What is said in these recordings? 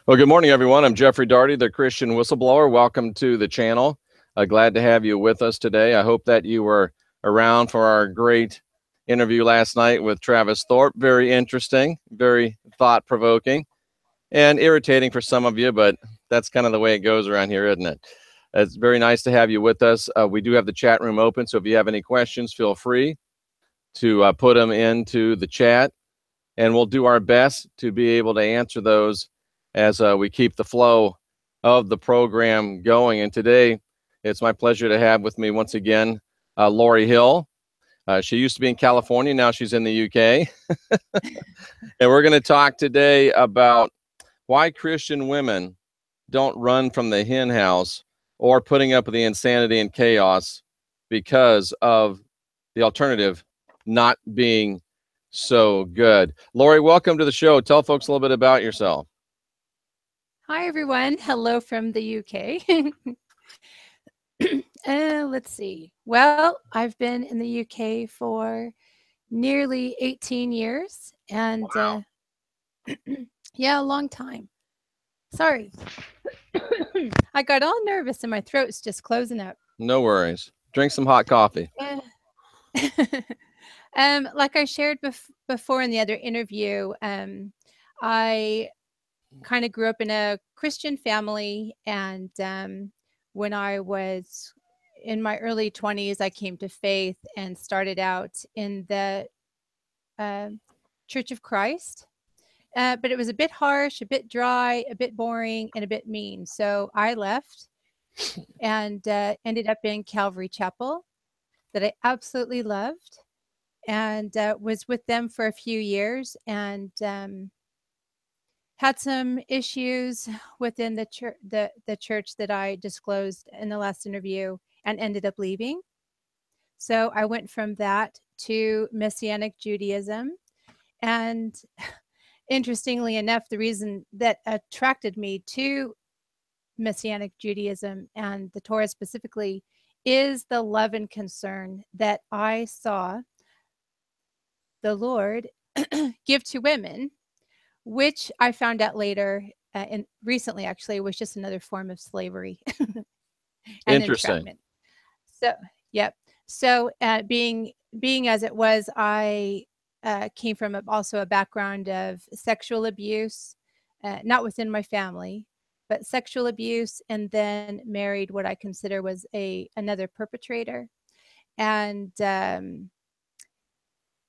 Well, good morning, everyone. I'm Jeffrey Daugherty, the Christian Whistleblower. Welcome to the channel. Glad to have you with us today. I hope that you were around for our great interview last night with Travis Thorpe. Very interesting, very thought-provoking, and irritating for some of you, but that's kind of the way it goes around here, isn't it? It's very nice to have you with us. We do have the chat room open, so if you have any questions, feel free to put them into the chat, and we'll do our best to be able to answer those as we keep the flow of the program going. And today, it's my pleasure to have with me once again, Laurie Hill. She used to be in California, now she's in the UK. And we're going to talk today about why Christian women don't run from the hen house or putting up with the insanity and chaos because of the alternative not being so good. Laurie, welcome to the show. Tell folks a little bit about yourself. Hi, everyone. Hello from the UK. Let's see. Well, I've been in the UK for nearly 18 years. And wow. Yeah, a long time. Sorry. I got all nervous and my throat's just closing up. No worries. Drink some hot coffee. Like I shared before in the other interview, I kind of grew up in a Christian family, and when I was in my early 20s, I came to faith and started out in the Church of Christ. But it was a bit harsh, a bit dry, a bit boring, and a bit mean. So I left and ended up in Calvary Chapel, that I absolutely loved, and was with them for a few years, and had some issues within the church that I disclosed in the last interview, and ended up leaving. So I went from that to Messianic Judaism. And interestingly enough, the reason that attracted me to Messianic Judaism and the Torah specifically is the love and concern that I saw the Lord give to women, which I found out later and recently actually was just another form of slavery and entrapment. So, yep. So being as it was, I came from also a background of sexual abuse, not within my family, but sexual abuse, and then married what I consider was another perpetrator. And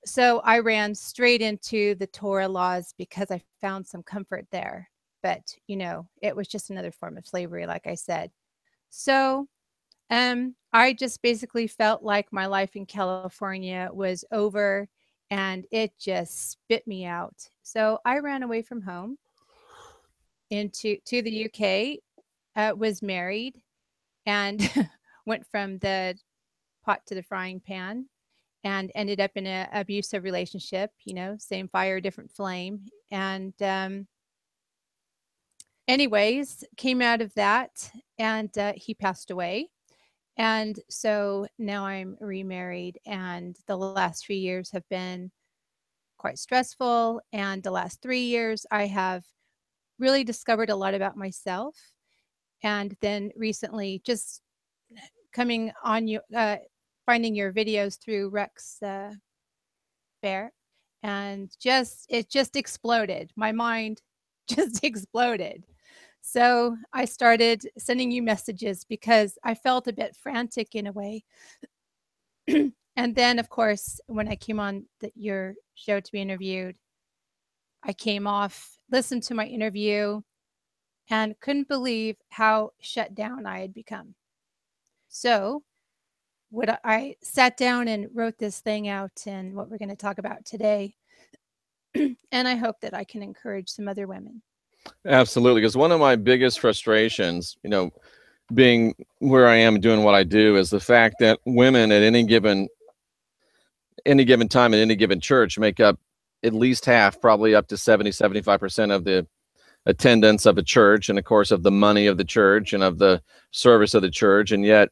so I ran straight into the Torah laws because I found some comfort there. But, it was just another form of slavery, like I said. So I just basically felt like my life in California was over, and it just spit me out. So I ran away from home to the UK, was married, and went from the pot to the frying pan, and ended up in an abusive relationship, same fire, different flame. And anyways, came out of that, and he passed away. And so now I'm remarried, and the last few years have been quite stressful. And the last 3 years, I have really discovered a lot about myself. And then recently, just coming on you, finding your videos through Rex Bear, and it just exploded. My mind just exploded. So I started sending you messages because I felt a bit frantic in a way. And then, of course, when I came on your show to be interviewed, I came off, listened to my interview, and couldn't believe how shut down I had become. So I sat down and wrote this thing out, and what we're going to talk about today. And I hope that I can encourage some other women. Absolutely, because one of my biggest frustrations, being where I am doing what I do, is the fact that women at any given time at any given church make up at least half, probably up to 70-75% of the attendance of a church, and of course of the money of the church and of the service of the church. And yet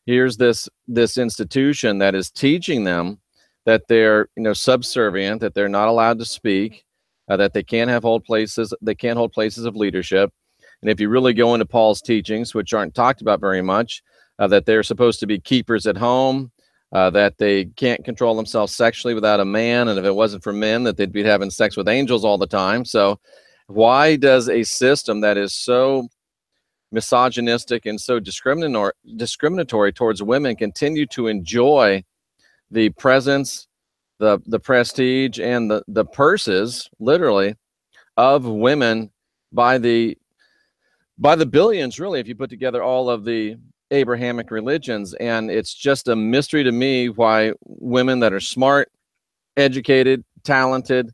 here's this institution that is teaching them that they're subservient, that they're not allowed to speak, that they can't hold places of leadership. And if you really go into Paul's teachings, which aren't talked about very much, that they're supposed to be keepers at home, that they can't control themselves sexually without a man, and if it wasn't for men, that they'd be having sex with angels all the time. So why does a system that is so misogynistic and so discriminatory towards women continue to enjoy the presence, the prestige, and the purses, literally, of women by the billions, really, if you put together all of the Abrahamic religions? And it's just a mystery to me why women that are smart, educated, talented,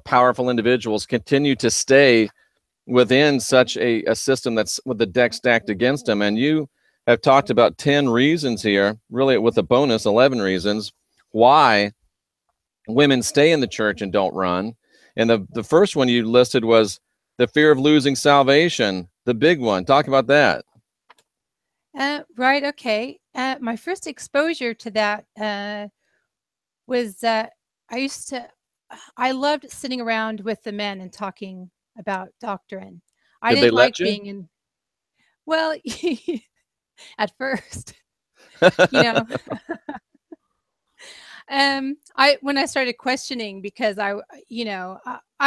powerful individuals continue to stay within such a system that's with the deck stacked against them. And you have talked about 10 reasons here, really with a bonus, 11 reasons why women stay in the church and don't run. And the first one you listed was the fear of losing salvation, the big one. Talk about that. Right. Okay. My first exposure to that was I loved sitting around with the men and talking about doctrine. I Did they didn't like let you? being in, well, at first, you know, when I started questioning, because I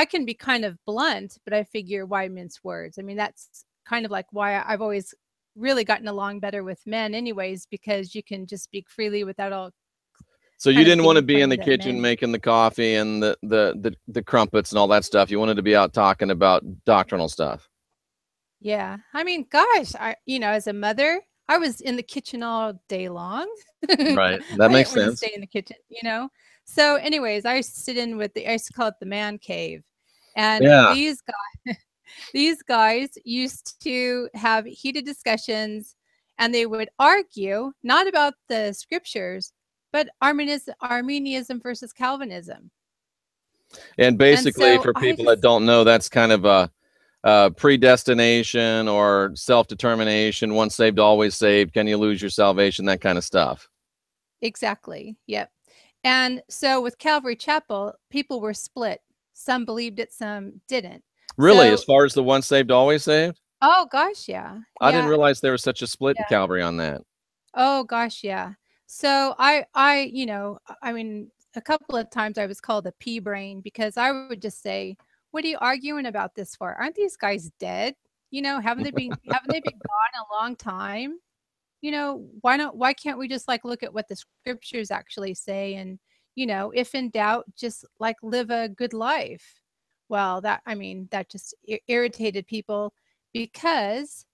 can be kind of blunt, but I figure why mince words? I mean, that's kind of like why I've always really gotten along better with men anyways, because you can just speak freely without all. So you didn't want to be in the that kitchen men, making the coffee and the crumpets and all that stuff. You wanted to be out talking about doctrinal stuff. yeah. I mean, gosh, as a mother, I was in the kitchen all day long. Right. I That didn't makes want to sense. stay in the kitchen. So anyways, I used to sit in I used to call it the man cave. And Yeah. these guys used to have heated discussions, and they would argue not about the scriptures, but Arminianism versus Calvinism. And And basically, so for I people that just don't know, that's kind of a predestination or self-determination. Once saved, always saved. Can you lose your salvation? That kind of stuff. exactly. Yep. And so with Calvary Chapel, people were split. Some believed it, some didn't. Really, as So, far as the once saved, always saved? oh gosh, yeah. I didn't Yeah. realize there was such a split in Yeah. Calvary on that. Oh gosh, yeah. So I mean, a couple of times I was called a pea brain, because I would just say, "What are you arguing about this for? Aren't these guys dead? Haven't they been gone a long time? Why can't we just like look at what the scriptures actually say, and if in doubt, just like live a good life?" Well, that just irritated people, because,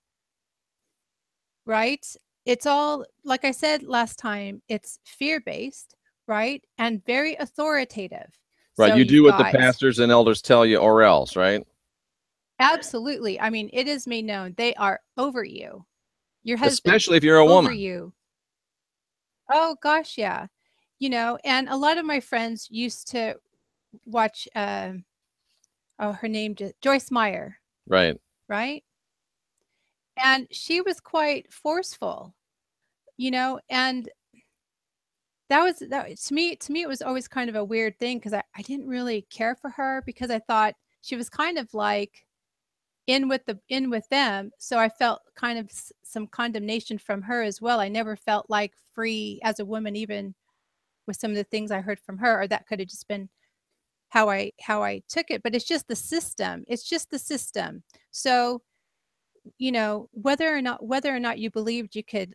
right? It's all, like I said last time, it's fear-based, right? And very authoritative. Right. So You do you've what the got, pastors and elders tell you, or else, right? absolutely. I mean, it is made known they are over you. Your husband Especially if you're a over woman. you. Oh gosh, yeah. And a lot of my friends used to watch oh, her name just Joyce Meyer, Right. right? And she was quite forceful, and to me it was always kind of a weird thing, because I didn't really care for her, because I thought she was kind of like in with them, so I felt kind of some condemnation from her as well. I never felt like free as a woman, even with some of the things I heard from her, or that could have just been how I took it. But it's just the system. So whether or not you believed you could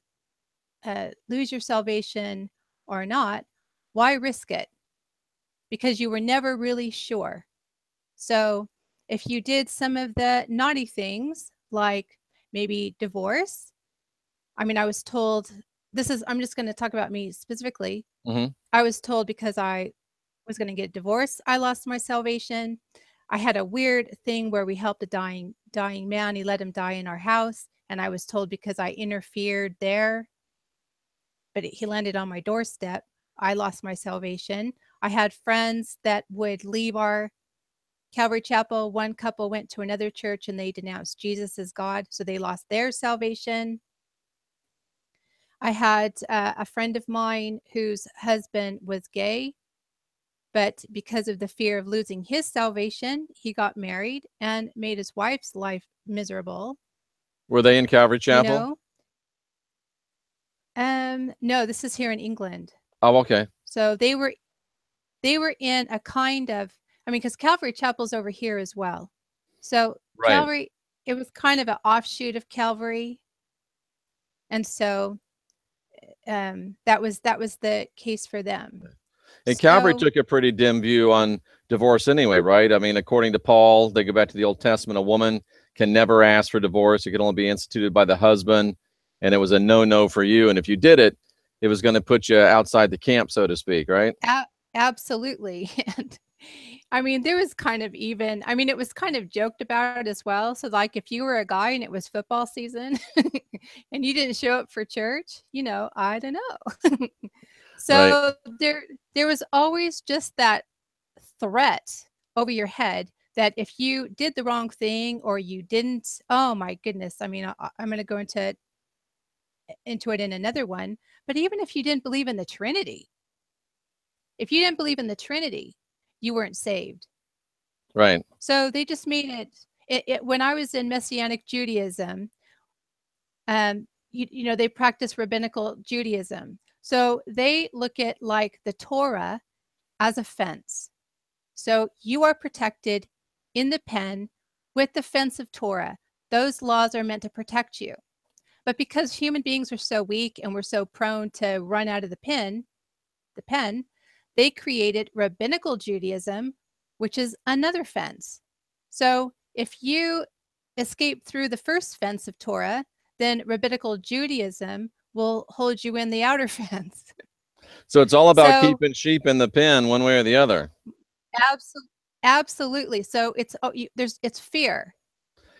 lose your salvation or not, why risk it? Because you were never really sure. So if you did some of the naughty things, like maybe divorce, I mean, I was told, I'm just going to talk about me specifically. Mm-hmm. I was told because I was going to get divorced, I lost my salvation. I had a weird thing where we helped a dying man. He let him die in our house. And I was told because I interfered there, but he landed on my doorstep, I lost my salvation. I had friends that would leave our Calvary Chapel. One couple went to another church and they denounced Jesus as God, so they lost their salvation. I had a friend of mine whose husband was gay, But because of the fear of losing his salvation, he got married and made his wife's life miserable. Were they in Calvary You Chapel? know, no, this is here in England. Oh, okay. So they were in a kind of, I mean, because Calvary Chapel's over here as well. So Right. Calvary, it was kind of an offshoot of Calvary, and so that was the case for them. And Calvary So took a pretty dim view on divorce anyway, right? I mean, according to Paul, they go back to the Old Testament, a woman can never ask for divorce. It can only be instituted by the husband. And it was a no-no for you. And if you did it, it was going to put you outside the camp, so to speak, right? absolutely. And I mean, there was kind of even, I mean, it was kind of joked about as well. So, like, if you were a guy and it was football season and you didn't show up for church, I don't know. Right. So there was always just that threat over your head that if you did the wrong thing or you didn't, oh my goodness, I mean, I'm going to go into it in another one, but even if you didn't believe in the Trinity, if you didn't believe in the Trinity, you weren't saved. Right. So they just made it when I was in Messianic Judaism, they practice rabbinical Judaism. So they look at like the Torah as a fence. So you are protected in the pen with the fence of Torah. Those laws are meant to protect you. But because human beings are so weak and we're so prone to run out of the pen, they created rabbinical Judaism, which is another fence. So if you escape through the first fence of Torah, then rabbinical Judaism will hold you in the outer fence. So it's all about So keeping sheep in the pen one way or the other. absolutely. So it's fear.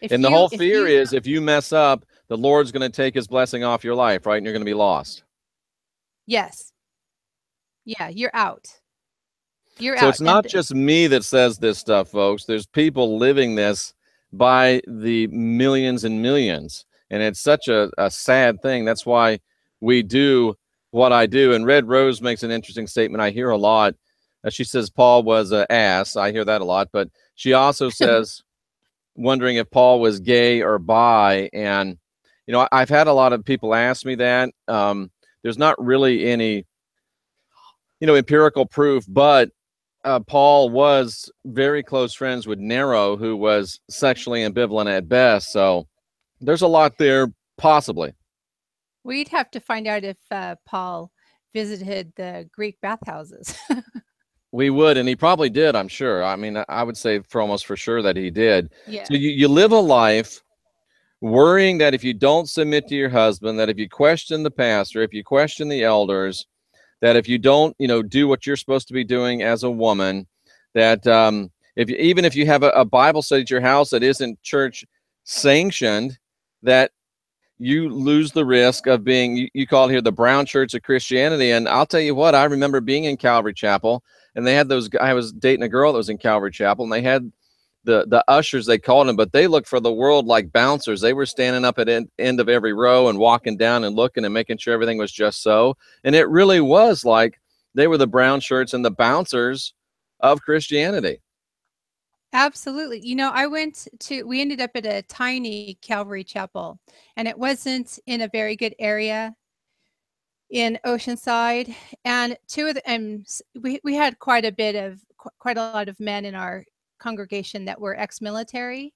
And the whole fear is if you mess up, the Lord's going to take his blessing off your life, right? And you're going to be lost. Yes. Yeah, you're out. You're So out. it's not just me that says this stuff, folks. There's people living this by the millions and millions. And it's such a sad thing. That's why we do what I do. And Red Rose makes an interesting statement I hear a lot. She says Paul was an ass. I hear that a lot. But she also says, wondering if Paul was gay or bi. And, I've had a lot of people ask me that. There's not really any, empirical proof, but Paul was very close friends with Nero, who was sexually ambivalent at best. So there's a lot there, possibly. We'd have to find out if Paul visited the Greek bathhouses. We would, and he probably did, I'm sure. I mean, I would say for sure that he did. Yeah. So you live a life worrying that if you don't submit to your husband, that if you question the pastor, if you question the elders, that if you don't, do what you're supposed to be doing as a woman, that even if you have a Bible study at your house that isn't church sanctioned, that you lose the risk of being, you call it here the brown shirts of Christianity. And I'll tell you what, I remember being in Calvary Chapel, and they had I was dating a girl that was in Calvary Chapel, and they had the ushers, they called them, but they looked for the world like bouncers. They were standing up at end of every row and walking down and looking and making sure everything was just so. And it really was like they were the brown shirts and the bouncers of Christianity. Absolutely. We ended up at a tiny Calvary Chapel, and it wasn't in a very good area in Oceanside. And we had quite a lot of men in our congregation that were ex-military,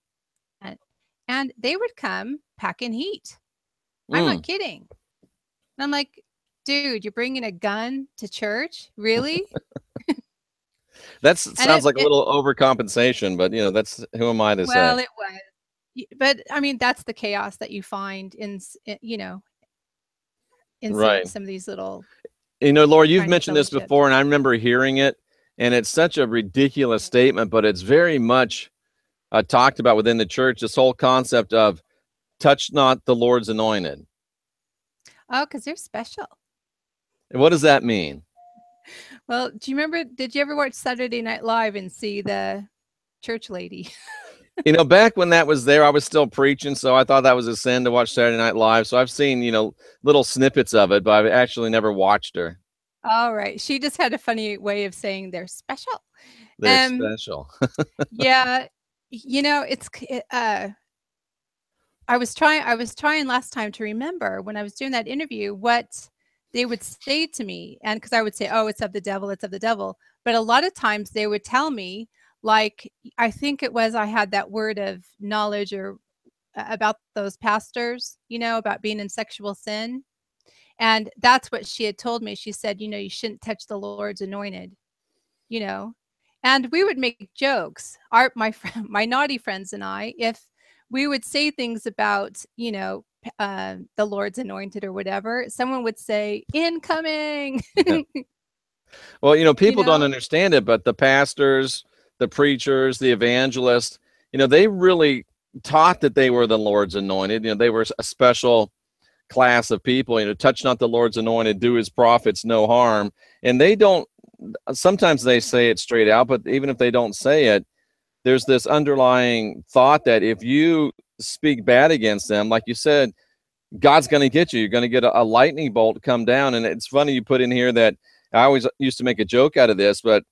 and they would come packing heat. I'm not kidding. And I'm like, dude, you're bringing a gun to church? Really? That sounds like a little overcompensation, but that's, who am I to say? Well, it was, but I mean, that's the chaos that you find in right. some of these little. Laurie, you've mentioned this before, and I remember hearing it, and it's such a ridiculous statement, but it's very much talked about within the church, this whole concept of touch not the Lord's anointed. Oh, because they're special. And what does that mean? Well, did you ever watch Saturday Night Live and see the church lady? Back when that was there, I was still preaching, so I thought that was a sin to watch Saturday Night Live. So I've seen, little snippets of it, but I've actually never watched her. All right. She just had a funny way of saying they're special. They're Um, special. yeah, I was trying last time to remember when I was doing that interview what they would say to me, and because I would say, "Oh, it's of the devil, it's of the devil." But a lot of times they would tell me, like, I think it was I had that word of knowledge or about those pastors, about being in sexual sin. And that's what she had told me. She said, "You shouldn't touch the Lord's anointed." you know and we would make jokes, my friend, my naughty friends and I, if we would say things about the Lord's anointed or whatever, someone would say incoming. Yeah. Well, you people don't know understand it, but the pastors, the preachers, the evangelists, they really taught that they were the Lord's anointed. They were a special class of people. Touch not the Lord's anointed, do his prophets no harm. And they don't. Sometimes they say it straight out, but even if they don't say it, there's this underlying thought that if you speak bad against them, like you said, God's going to get you. You're going to get a lightning bolt come down. And it's funny you put in here that I always used to make a joke out of this, but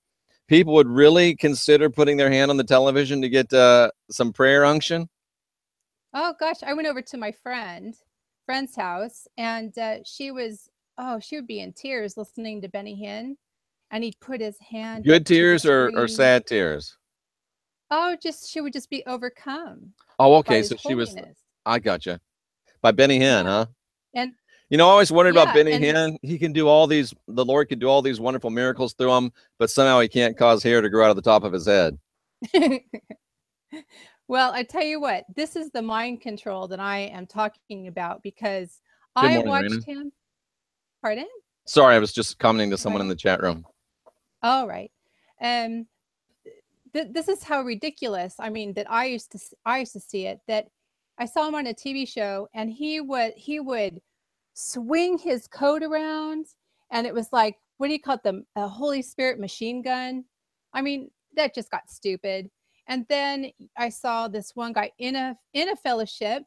people would really consider putting their hand on the television to get some prayer unction. Oh gosh, I went over to my friend's house, and she would be in tears listening to Benny Hinn, and he'd put his hand up Good to the tears or screen. sad tears? Oh, just she would just be overcome Oh, by okay. his So she was, holiness. I gotcha. By Benny Hinn, Yeah. huh? And I always wondered about yeah, Benny and Hinn. He can do the Lord can do all these wonderful miracles through him, but somehow he can't cause hair to grow out of the top of his head. well, I tell you what, this is the mind control that I am talking about because Good I morning, Raina. watched him. Pardon? Sorry, I was just commenting to someone in Pardon? the chat room. All right. Um, this is how ridiculous. I mean, that I used to see it. That I saw him on a TV show, and he would swing his coat around, and it was like, what do you call it, the Holy Spirit machine gun? I mean, that just got stupid. And then I saw this one guy in a fellowship,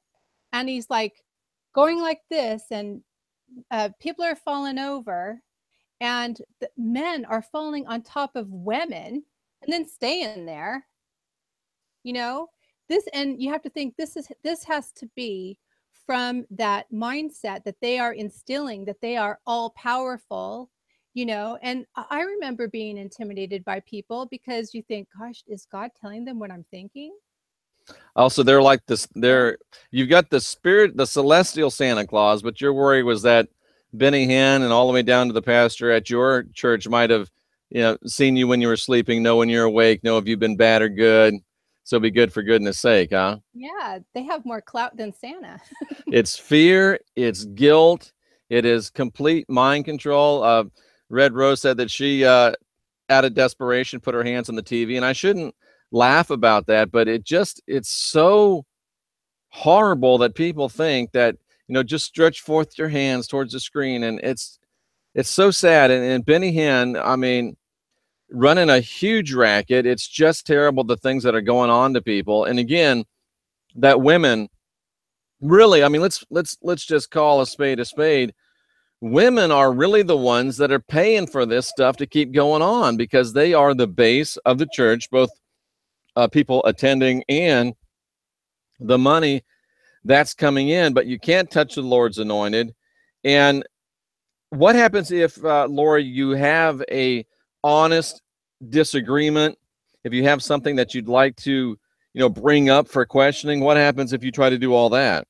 and he's like going like this, and people are falling over, and the men are falling on top of women and then staying there. you know and you have to think this has to be from that mindset that they are instilling, that they are all powerful. And I remember being intimidated by people because you think, gosh, is God telling them what I'm thinking? Also, they're like this. Yeah. You've got the spirit, the celestial Santa Claus, but your worry was that Benny Hinn and all the way down to the pastor at your church might have, seen you when you were sleeping, know when you're awake, know if you've been bad or good. So be good for goodness sake, huh? Yeah, they have more clout than Santa. It's fear, it's guilt, it is complete mind control. Red Rose said that she, out of desperation, put her hands on the TV, and I shouldn't laugh about that, but it's so horrible that people think that just stretch forth your hands towards the screen, and it's so sad. And Benny Hinn, I mean, running a huge racket. It's just terrible the things that are going on to people. And again, that women really, I mean, let's just call a spade a spade. Women are really the ones that are paying for this stuff to keep going on because they are the base of the church, both people attending and the money that's coming in. But you can't touch the Lord's anointed. And what happens if, Laurie, you have a honest disagreement? If you have something that you'd like to, bring up for questioning, what happens if you try to do all that?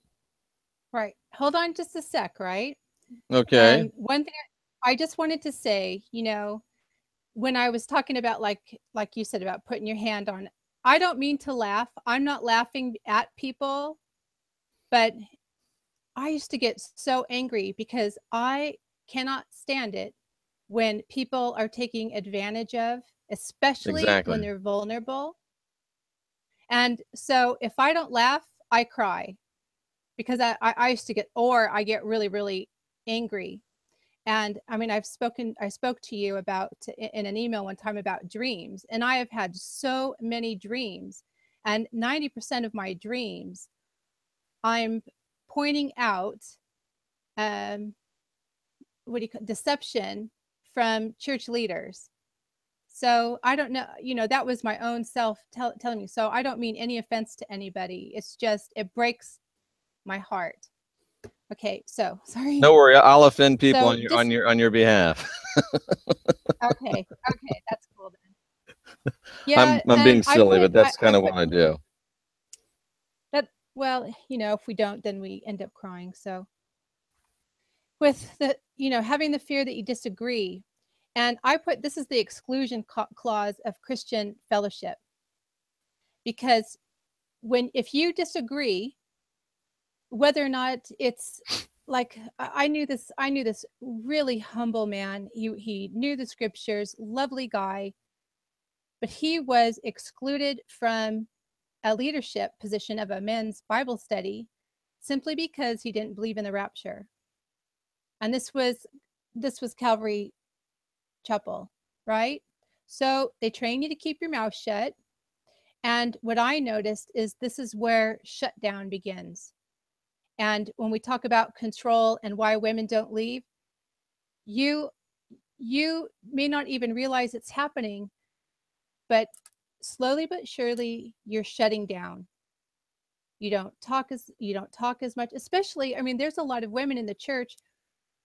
Right. Hold on just a sec, right? Okay. One thing I just wanted to say, when I was talking about, like you said, about putting your hand on, I don't mean to laugh. I'm not laughing at people, but I used to get so angry because I cannot stand it when people are taking advantage of, especially when Exactly. they're vulnerable. And so if I don't laugh, I cry because I used to I get really, really angry. And I mean, I spoke to you about in an email one time about dreams, and I have had so many dreams, and 90% of my dreams, I'm pointing out, um, what do you call deception from church leaders. So I don't know, that was my own self telling me. So I don't mean any offense to anybody. It's just, it breaks my heart. Okay, so sorry. No worry, I'll offend people So on your behalf. okay, that's cool then. Yeah, I'm being and silly, but that's I kind of put what I do. that. Well, if we don't, then we end up crying. So with the, having the fear that you disagree, and I put, this is the exclusion clause of Christian fellowship, because if you disagree, whether or not it's like, I knew this really humble man. He knew the scriptures, lovely guy, but he was excluded from a leadership position of a men's Bible study simply because he didn't believe in the rapture. And this was Calvary Chapel, right? So they train you to keep your mouth shut. And what I noticed is this is where shutdown begins. And when we talk about control and why women don't leave, you may not even realize it's happening, but slowly but surely you're shutting down. You don't talk as much, especially, I mean, there's a lot of women in the church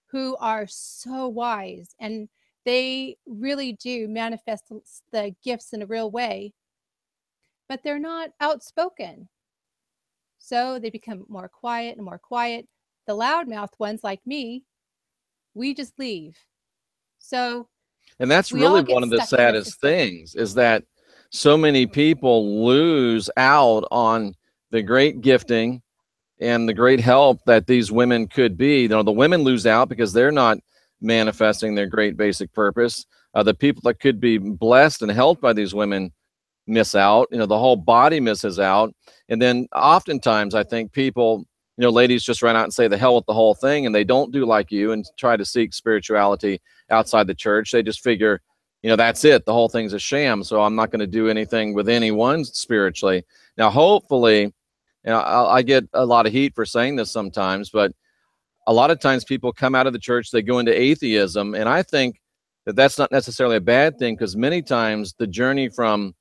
who are so wise, and they really do manifest the gifts in a real way, but they're not outspoken. So they become more quiet and more quiet. The loudmouth ones like me, we just leave. So And that's we really all get one of the stuck in the saddest system. things, is that so many people lose out on the great gifting and the great help that these women could be. The women lose out because they're not manifesting their great basic purpose. The people that could be blessed and helped by these women miss out. The whole body misses out. And then oftentimes I think people, ladies just run out and say the hell with the whole thing, and they don't do like you and try to seek spirituality outside the church. They just figure, that's it. The whole thing's a sham. So I'm not going to do anything with anyone spiritually. Now, hopefully, I get a lot of heat for saying this sometimes, but a lot of times people come out of the church, they go into atheism. And I think that that's not necessarily a bad thing, because many times the journey from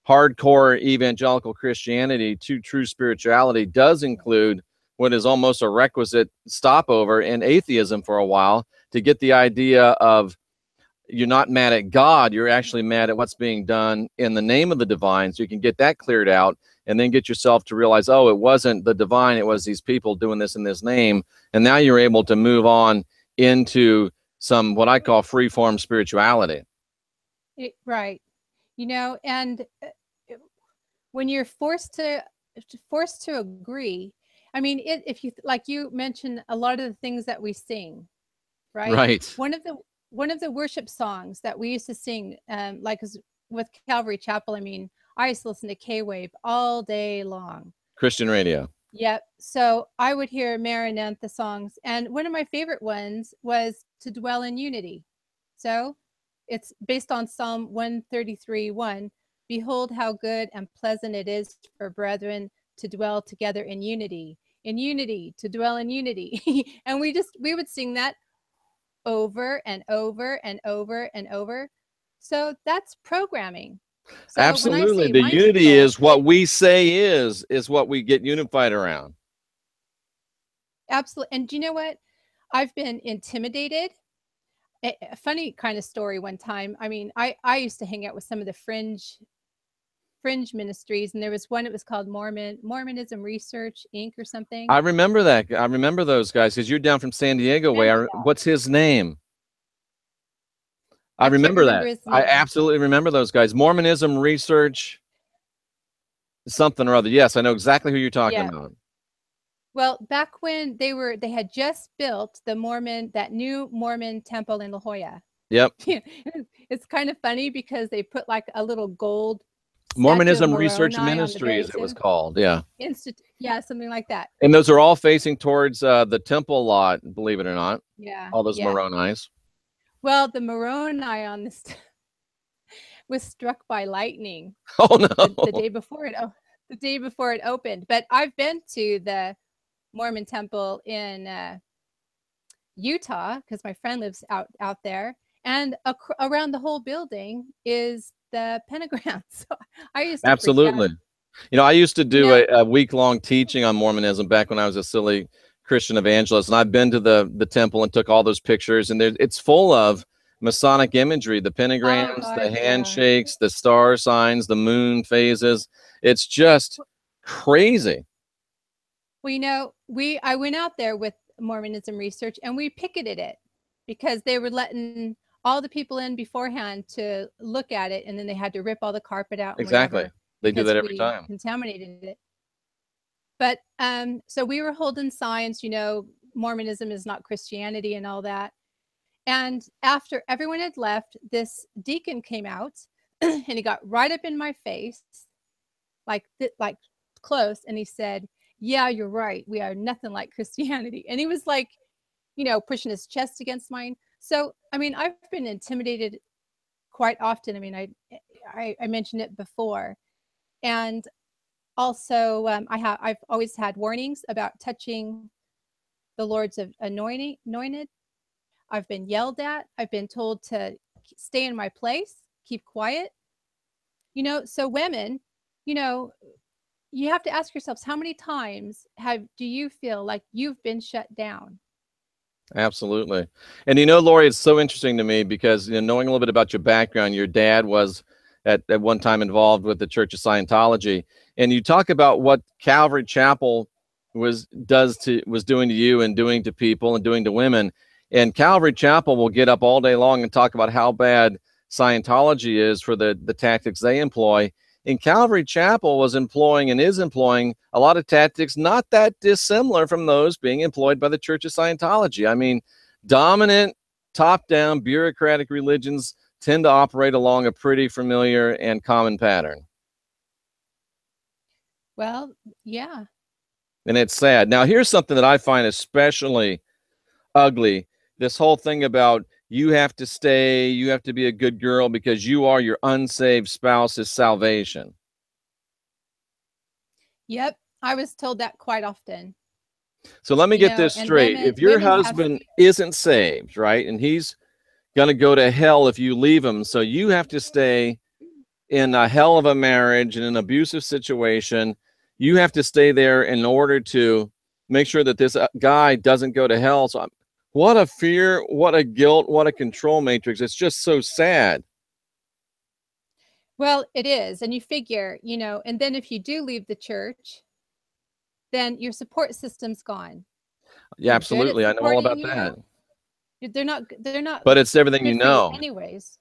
hardcore evangelical Christianity to true spirituality does include what is almost a requisite stopover in atheism for a while, to get the idea of, you're not mad at God, you're actually mad at what's being done in the name of the divine. So you can get that cleared out, and then get yourself to realize, oh, it wasn't the divine, it was these people doing this in this name. And now you're able to move on into some, what I call free form spirituality. Right. And when you're forced to agree, I mean, if you, like you mentioned, a lot of the things that we sing, right? Right. One of the worship songs that we used to sing, like with Calvary Chapel, I mean, I used to listen to K-Wave all day long. Christian radio. Yep. So I would hear Maranatha songs, and one of my favorite ones was "To Dwell in Unity." So it's based on Psalm 133:1. Behold, how good and pleasant it is for brethren to dwell together in unity. In unity, to dwell in unity. And we would sing that over and over and over and over. So that's programming. So when I Absolutely. say The mind unity control, is what we say is what we get unified around. absolutely. And do you know what? I've been intimidated. A funny kind of story one time. I mean, I used to hang out with some of the fringe ministries, and there was one, it was called Mormonism Research Inc. or something. I remember that. I remember those guys, because you're down from San Diego way. What's his name? I remember that. I absolutely remember those guys. Mormonism Research something or other. Yes, I know exactly who you're talking about. Well, back when they had just built that new Mormon temple in La Jolla. Yep. It's kind of funny because they put like a little gold Mormonism Research Ministries, it was called. Yeah. Yeah, something like that. And those are all facing towards the temple lot, believe it or not. Yeah. All those Moroni's. Well, the Moroni on this was struck by lightning. Oh no. The day before it opened. But I've been to the Mormon temple in Utah, because my friend lives out there, And around the whole building is the pentagram. So I used to freak out. Absolutely. You know, I used to You do know, a week-long teaching on Mormonism back when I was a silly Christian evangelist, and I've been to the temple and took all those pictures, and it's full of Masonic imagery, the oh pentagrams, the God, yeah. handshakes, the star signs, the moon phases. It's just crazy. Well, you know, I went out there with Mormonism research and we picketed it because they were letting all the people in beforehand to look at it, and then they had to rip all the carpet out and Exactly. whatever They do because that every we time. contaminated it. But so we were holding signs, you know, Mormonism is not Christianity and all that. And after everyone had left, this deacon came out and he got right up in my face, like close, and he said, "Yeah, you're right. We are nothing like Christianity." And he was like, you know, pushing his chest against mine. So, I mean, I've been intimidated quite often. I mean, I mentioned it before, and also I've always had warnings about touching the Lord's anointed. I've been yelled at. I've been told to stay in my place, keep quiet. You know, so women, you know, you have to ask yourselves, how many times do you feel like you've been shut down? Absolutely. And you know, Laurie, it's so interesting to me because, you know, knowing a little bit about your background, your dad was at one time involved with the Church of Scientology. And you talk about what Calvary Chapel was doing to you and doing to people and doing to women. And Calvary Chapel will get up all day long and talk about how bad Scientology is for the tactics they employ. And Calvary Chapel was employing and is employing a lot of tactics not that dissimilar from those being employed by the Church of Scientology. I mean, dominant, top-down, bureaucratic religions tend to operate along a pretty familiar and common pattern. Well, yeah. And it's sad. Now, here's something that I find especially ugly. This whole thing about you have to stay, you have to be a good girl because you are your unsaved spouse's salvation. Yep. I was told that quite often. So let me You get know, this and straight. If your women have husband isn't saved, right, and he's going to go to hell if you leave him, so you have to stay in a hell of a marriage, in an abusive situation. You have to stay there in order to make sure that this guy doesn't go to hell. So what a fear, what a guilt, what a control matrix. It's just so sad. Well, it is. And you figure, you know, and then if you do leave the church, then your support system's gone. Yeah, They're good at absolutely. I know all supporting about that. you. They're not But it's everything you good for you know. anyways.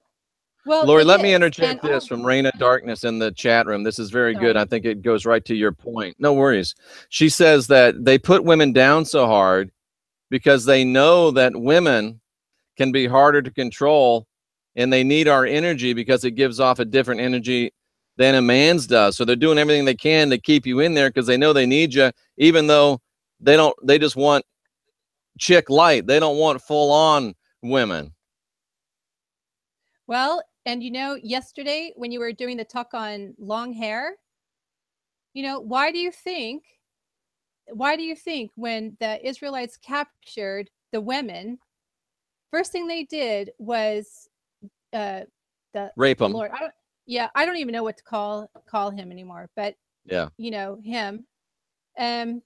Well, Lori, it let me is. And interject this from Raina Darkness in the chat room. This is very good. I sorry. think it goes right to your point. No worries. She says that they put women down so hard because they know that women can be harder to control and they need our energy because it gives off a different energy than a man's does. So they're doing everything they can to keep you in there because they know they need you, even though they just want chick light. They don't want full on women. Well, and you know, yesterday when you were doing the talk on long hair, you know, why do you think when the Israelites captured the women, first thing they did was uh the Rape the them. Lord. I don't even know what to call him anymore, but Yeah. you know, him. Um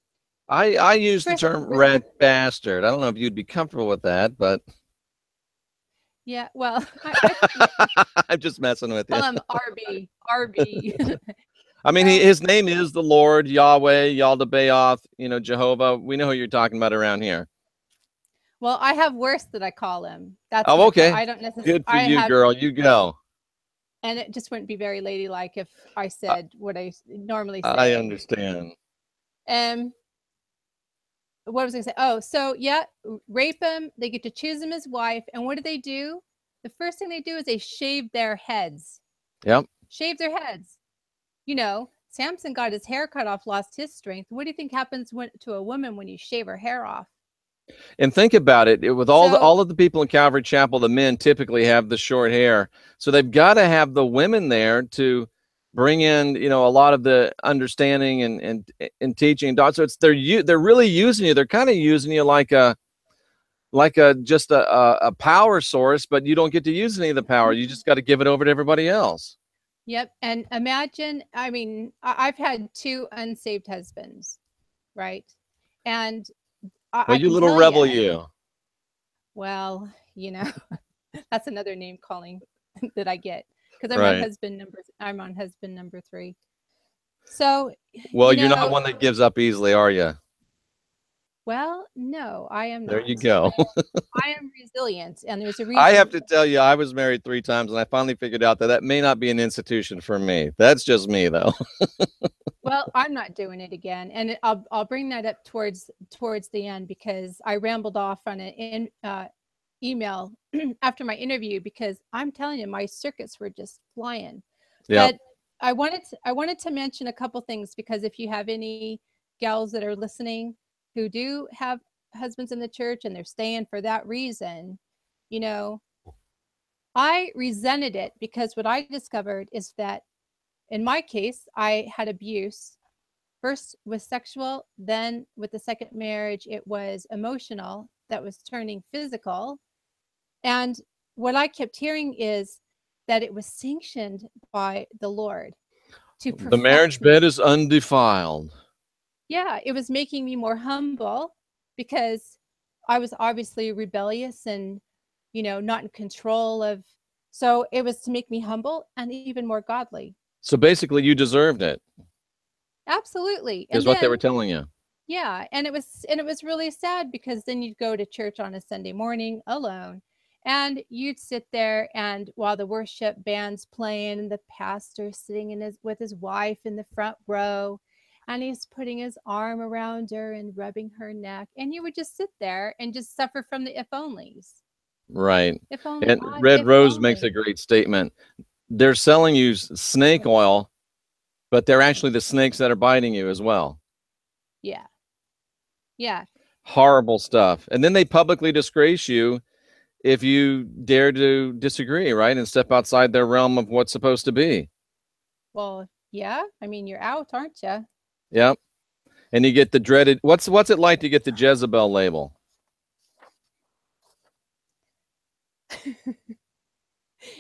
I use the first term red bastard. I don't know if you'd be comfortable with that, but yeah, well, I I'm just messing with you. call him RB. I mean, No. his name is the Lord, Yahweh, Yaldabaoth, you know, Jehovah. We know who you're talking about around here. Well, I have worse that I call him. That's Oh, my problem. okay. I don't necessarily Good for I you, have girl. You go. and it just wouldn't be very ladylike if I I, said what I normally I say. understand. Um, what was I going to say? Oh, so yeah, rape him. They get to choose him as wife. And what do? The first thing they do is they shave their heads. Yep. Shave their heads. You know, Samson got his hair cut off, lost his strength. What do you think happens to a woman when you shave her hair off? And think about it, with So, all of the people in Calvary Chapel, the men typically have the short hair. So they've got to have the women there to bring in, you know, a lot of the understanding and teaching. So it's they're really using you. They're kind of using you like like just a power source, but you don't get to use any of the power. You just got to give it over to everybody else. Yep. And imagine, I mean, I've had two unsaved husbands, right? And Well, I you can little tell rebel, you, you. well, that's another name calling that I get because Right. I'm on husband number 3. So, Well, you're not one that gives up easily, are you? well, no, I am There not. you go. I am resilient, and there's a I have reason. to tell you, I was married 3 times, and I finally figured out that may not be an institution for me. That's just me, though. Well, I'm not doing it again, and I'll bring that up towards the end because I rambled off on an email after my interview because I'm telling you, my circuits were just flying. Yep. But I wanted to mention a couple things because if you have any gals that are listening who do have husbands in the church and they're staying for that reason, you know, I resented it because what I discovered is that in my case, I had abuse. First was sexual, then with the second marriage, it was emotional that was turning physical. And what I kept hearing is that it was sanctioned by the Lord to The perfect marriage me. bed is undefiled. Yeah, it was making me more humble because I was obviously rebellious and, not in control of. So it was to make me humble and even more godly. So basically, you deserved it, Absolutely. is And what they were then, telling you. yeah, and it was really sad because then you'd go to church on a Sunday morning alone and you'd sit there and while the worship band's playing and the pastor sitting with his wife in the front row and he's putting his arm around her and rubbing her neck and you would just sit there and just suffer from the if onlys. Right. If only And I Red if Rose makes a only. great statement. They're selling you snake oil, but they're actually the snakes that are biting you as well. Yeah. Yeah. Horrible stuff. And then they publicly disgrace you if you dare to disagree, right? And step outside their realm of what's supposed to be. Well, yeah. I mean, you're out, aren't you? Yep. And you get the dreaded what's it like to get the Jezebel label?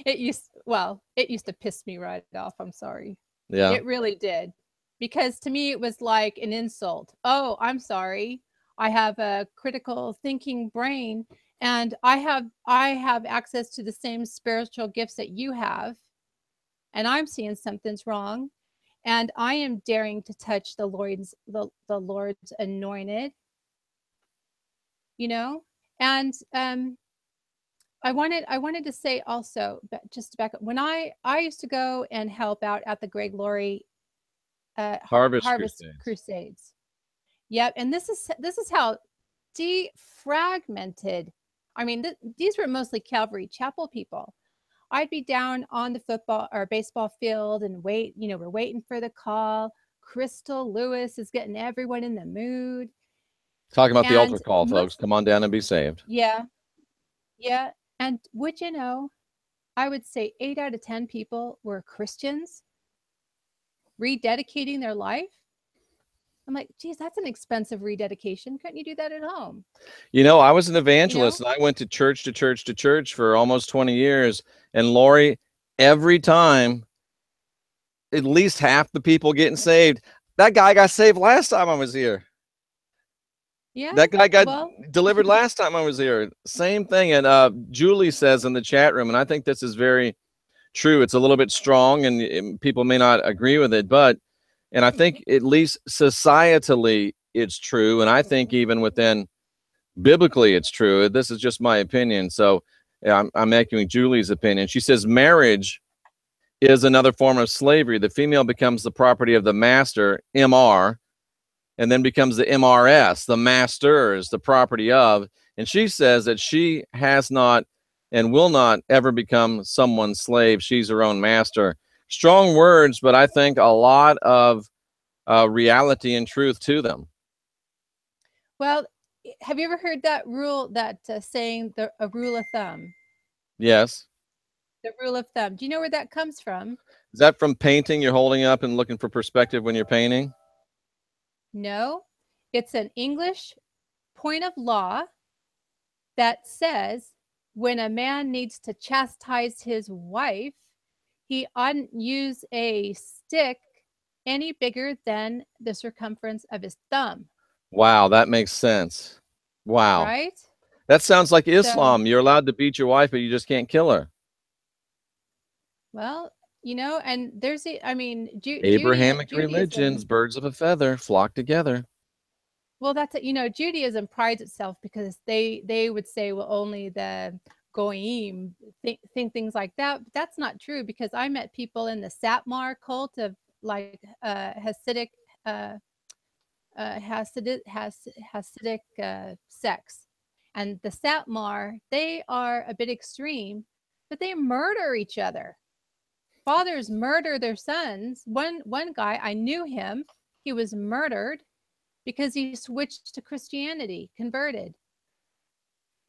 It used to piss me right off. I'm sorry. Yeah. It really did. Because to me it was like an insult. Oh, I'm sorry. I have a critical thinking brain and I have access to the same spiritual gifts that you have and I'm seeing something's wrong and I am daring to touch the Lord's anointed, you know? And I wanted to say also, but just to back up, when I used to go and help out at the Laurie Harvest Harvest Crusades. Crusades. Yep, and this is how defragmented. I mean, these were mostly Calvary Chapel people. I'd be down on the football or baseball field and wait. We're waiting for the call. Crystal Lewis is getting everyone in the mood, Talking about the altar and call, folks. most Come on down and be saved. yeah, yeah, and I would say 8 out of 10 people were Christians rededicating their life. I'm like, geez, that's an expensive rededication. Couldn't you do that at home? I was an You know? evangelist and I went to church to church to church for almost 20 years. And Laurie, every time, at least half the people getting saved. That guy got saved last time I was here. Yeah. That guy got Well, delivered last time I was here. Same thing. And Julie says in the chat room, and I think this is very true. It's a little bit strong, and people may not agree with it, and I think at least societally it's true, and I think even within biblically it's true. This is just my opinion. So yeah, I'm echoing Julie's opinion. She says marriage is another form of slavery. The female becomes the property of the master, MR, and then becomes the MRS, the masters, the property of. And she says that she has not and will not ever become someone's slave. She's her own master. Strong words, but I think a lot of reality and truth to them. well, have you ever heard that rule, that saying, a rule of thumb? Yes. The rule of thumb. Do you know where that comes from? Is that from painting? You're holding up and looking for perspective when you're painting? No, it's an English point of law that says when a man needs to chastise his wife, he oughtn't use a stick any bigger than the circumference of his thumb. Wow, that makes sense. Wow. Right? That sounds like So, Islam. You're allowed to beat your wife, but you just can't kill her. well, and there's I mean, Abrahamic Judaism. religions, birds of a feather, flock together. Well, that's it. Judaism prides itself because they would say, well, only the goyim think things like that. But that's not true, because I met people in the Satmar cult of like Hasidic uh, Hasidic sects, and the Satmar, they are a bit extreme, but they murder each other. Fathers murder their sons. One guy, I knew him. He was murdered because he switched to Christianity, converted,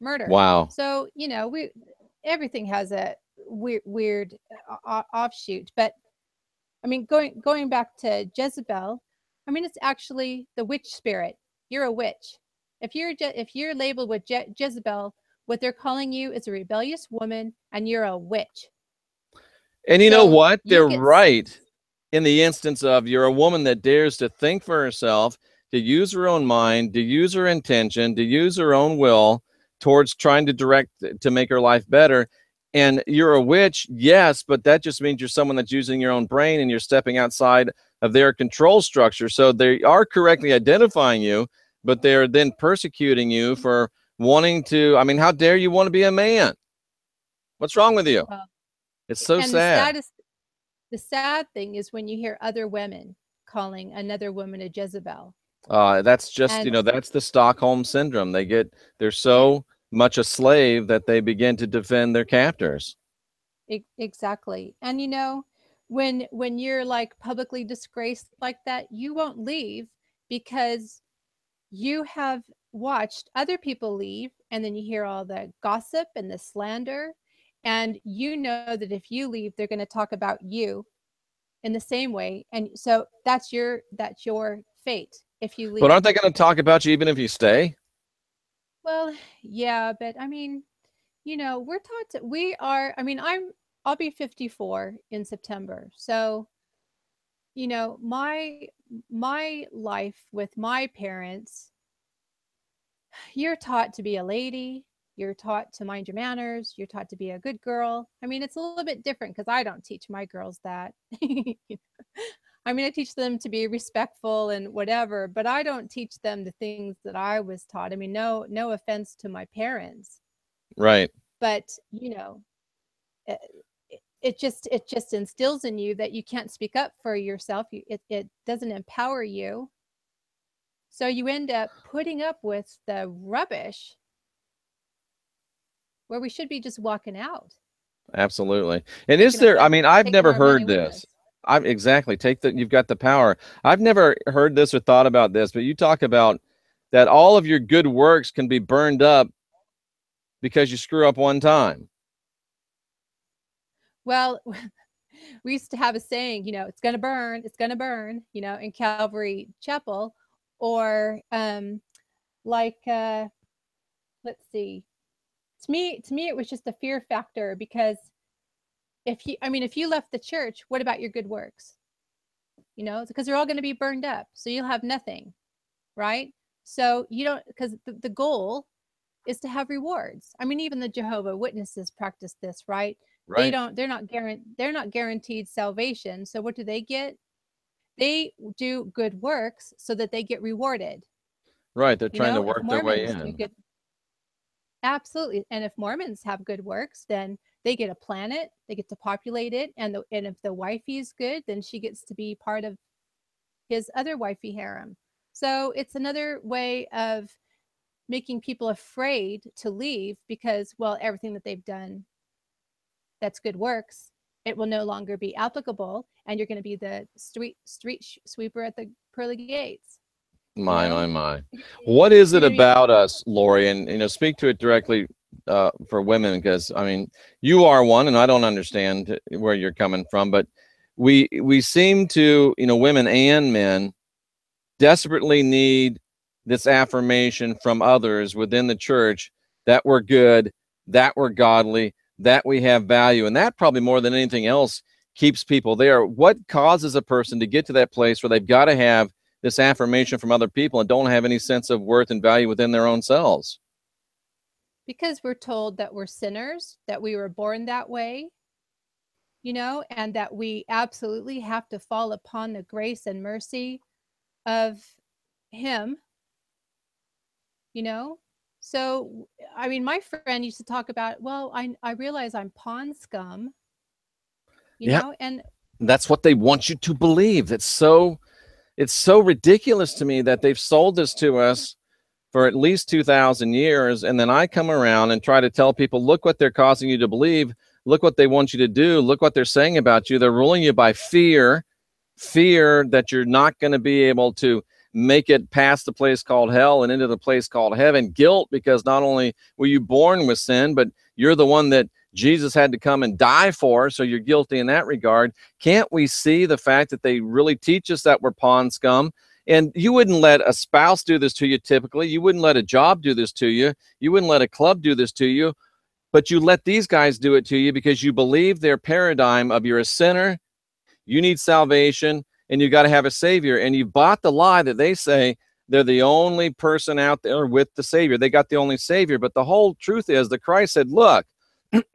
murdered. Wow. So we everything has a weird offshoot. But I mean, going back to Jezebel, I mean, it's actually the witch spirit. You're a witch. If you're labeled with Jezebel, what they're calling you is a rebellious woman, and you're a witch. And you know So what? you They're get right in the instance of you're a woman that dares to think for herself, to use her own mind, to use her intention, to use her own will towards trying to direct to make her life better. And you're a witch, yes, but that just means you're someone that's using your own brain and you're stepping outside of their control structure. So they are correctly identifying you, but they're then persecuting you for wanting to. I mean, how dare you want to be a man? What's wrong with you? well, It's so and sad. the sad thing is when you hear other women calling another woman a Jezebel. That's just, And that's the Stockholm syndrome. They're yeah, so much a slave that they begin to defend their captors. exactly. And when you're like publicly disgraced like that, you won't leave, because you have watched other people leave, and then you hear all the gossip and the slander, and you know that if you leave, they're going to talk about you in the same way, and so that's your fate if you But leave. aren't they going to talk about you even if you stay? Well, yeah, but I mean, we're taught to, we are, I mean, I'll be 54 in September. So, my life with my parents, you're taught to be a lady, you're taught to mind your manners, you're taught to be a good girl. I mean, it's a little bit different because I don't teach my girls that. I mean, I teach them to be respectful and whatever, but I don't teach them the things that I was taught. I mean, no offense to my parents, Right. but it, it just instills in you that you can't speak up for yourself. It doesn't empower you, so you end up putting up with the rubbish where we should be just walking out, Absolutely. And is taking up there, I the mean, I've taking never our money heard with us. this. I've exactly you've got the power. I've never heard this or thought about this, but you talk about that all of your good works can be burned up because you screw up one time. Well, we used to have a saying, it's going to burn, in Calvary Chapel, or like let's see. To me it was just a fear factor, because if you left the church, what about your good works? Because they're all going to be burned up, so you'll have nothing, right? So you don't, because the goal is to have rewards. I mean, even the Jehovah Witnesses practice this, right? Right. They're not guaranteed salvation. So what do they get? They do good works so that they get rewarded. Right. They're trying to If work their way Mormons do in. good, absolutely, and if Mormons have good works, then they get a planet, they get to populate it, and if the wifey's good, then she gets to be part of his other wifey harem. So it's another way of making people afraid to leave, because, well, everything that they've done that's good works, it will no longer be applicable, and you're going to be the street sweeper at the pearly gates. You know, My. What is you're it going to be. about us, Laurie? And speak to it directly for women, because I mean, you are one, and I don't understand where you're coming from, but we seem to, women and men desperately need this affirmation from others within the church that we're good, that we're godly, that we have value. And that probably more than anything else keeps people there. What causes a person to get to that place where they've got to have this affirmation from other people and don't have any sense of worth and value within their own selves? Because we're told that we're sinners, that we were born that way, and that we absolutely have to fall upon the grace and mercy of Him, you know? So, I mean, my friend used to talk about, well, I realize I'm pond scum, Yeah, and that's what they want you to believe. It's so ridiculous to me that they've sold this to us for at least 2,000 years. And then I come around and try to tell people, look what they're causing you to believe. Look what they want you to do. Look what they're saying about you. They're ruling you by fear that you're not going to be able to make it past the place called hell and into the place called heaven. Guilt, because not only were you born with sin, but you're the one that Jesus had to come and die for. So you're guilty in that regard. Can't we see the fact that they really teach us that we're pond scum? And you wouldn't let a spouse do this to you typically. You wouldn't let a job do this to you. You wouldn't let a club do this to you. But you let these guys do it to you because you believe their paradigm of you're a sinner, you need salvation, and you got to have a savior. And you bought the lie that they say they're the only person out there with the savior. They got the only savior. But the whole truth is that Christ said, look,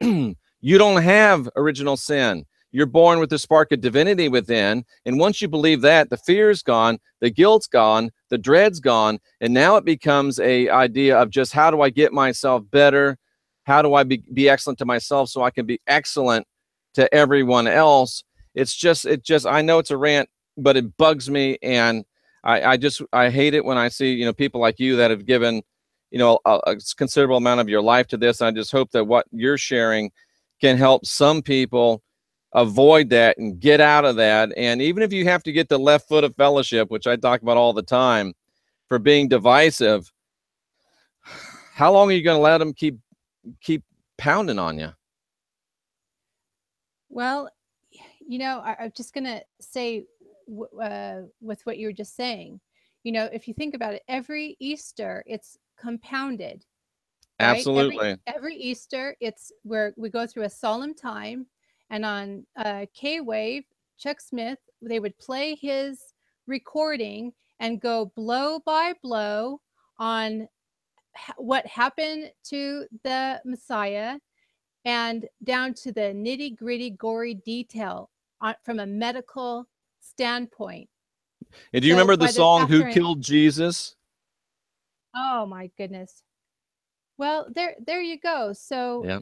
you don't have original sin. You're born with the spark of divinity within. And once you believe that, the fear's gone, the guilt's gone, the dread's gone. And now it becomes a idea of just how do I get myself better? How do I be excellent to myself so I can be excellent to everyone else? It just, I know it's a rant, but it bugs me. And I hate it when I see, people like you that have given, a considerable amount of your life to this. And I just hope that what you're sharing can help some people avoid that and get out of that. And even if you have to get the left foot of fellowship, which I talk about all the time, for being divisive, how long are you going to let them keep pounding on you? well, I'm just going to say with what you were just saying, if you think about it, every Easter, it's compounded, right? Absolutely. Every Easter, it's where we go through a solemn time. And on K-Wave, Chuck Smith, they would play his recording and go blow by blow on what happened to the Messiah and down to the nitty gritty, gory detail from a medical standpoint. And do you remember the song "Who Killed Jesus"? Oh my goodness. Well, there you go. So, yeah.